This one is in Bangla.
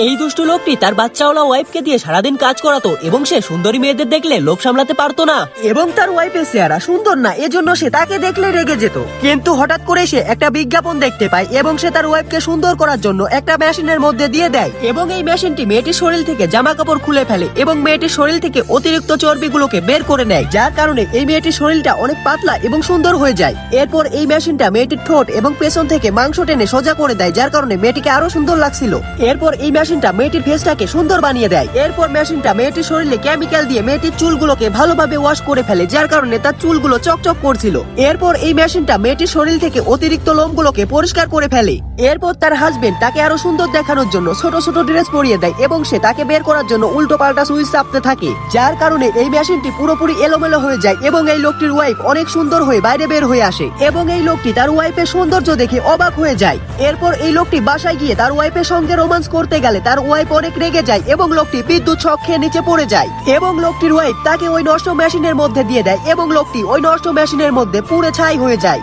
এই দুষ্টু লোকটি তার বাচ্চাওয়ালা ওয়াইফকে দিয়ে সারাদিন কাজ করাতো এবং সে সুন্দরী মেয়েদের দেখলে লোভ সামলাতে পারতো না এবং তার ওয়াইফের চেহারা সুন্দর না, এজন্য সে তাকে দেখলে রেগে যেত। কিন্তু হঠাৎ করে সে একটা বিজ্ঞাপন দেখতে পায় এবং সে তার ওয়াইফকে সুন্দর করার জন্য একটা মেশিনের মধ্যে দিয়ে দেয় এবং এই মেশিনটি মেয়েটির শরীর থেকে জামা কাপড় খুলে ফেলে এবং মেয়েটির শরীর থেকে অতিরিক্ত চর্বিগুলোকে বের করে নেয়, যার কারণে এই মেয়েটির শরীরটা অনেক পাতলা এবং সুন্দর হয়ে যায়। এরপর এই মেশিনটা মেয়েটির ঠোঁট এবং পেছন থেকে মাংস টেনে সোজা করে দেয়, যার কারণে মেয়েটিকে আরো সুন্দর লাগছিল। এরপর এই মেশিনটা মেয়েটির ফেসটাকে সুন্দর বানিয়ে দেয়। এরপর মেশিনটা মেয়েটির শরীরে কেমিক্যাল দিয়ে মেয়েটির চুলগুলোকে ভালোভাবে ওয়াশ করে ফেলে, যার কারণে তার চুলগুলো চকচক করছিল। এরপর এই মেশিনটা মেয়েটির শরীর থেকে অতিরিক্ত লোমগুলোকে পরিষ্কার করে ফেলে। এরপর তার হাজবেন্ড তাকে আরো সুন্দর দেখানোর জন্য ছোট ছোট ড্রেস পরিয়ে দেয় এবং সে তাকে বের করার জন্য উল্টো পাল্টা সুইচ চাপতে থাকে, যার কারণে এই মেশিনটি পুরোপুরি এলোমেলো হয়ে যায় এবং এই লোকটির ওয়াইফ অনেক সুন্দর হয়ে বাইরে বের হয়ে আসে এবং এই লোকটি তার ওয়াইফের সৌন্দর্য দেখে অবাক হয়ে যায়। এরপর এই লোকটি বাসায় গিয়ে তার ওয়াইফের সঙ্গে রোমান্স করতে গেলে তার ওয়াইফ অনেক রেগে যায় এবং লোকটি বিদ্যুৎ শক খেয়ে নিচে পড়ে যায় এবং লোকটির ওয়াইফ তাকে ওই নষ্ট মেশিনের মধ্যে দিয়ে দেয় এবং লোকটি ওই নষ্ট মেশিনের মধ্যে পুড়ে ছাই হয়ে যায়।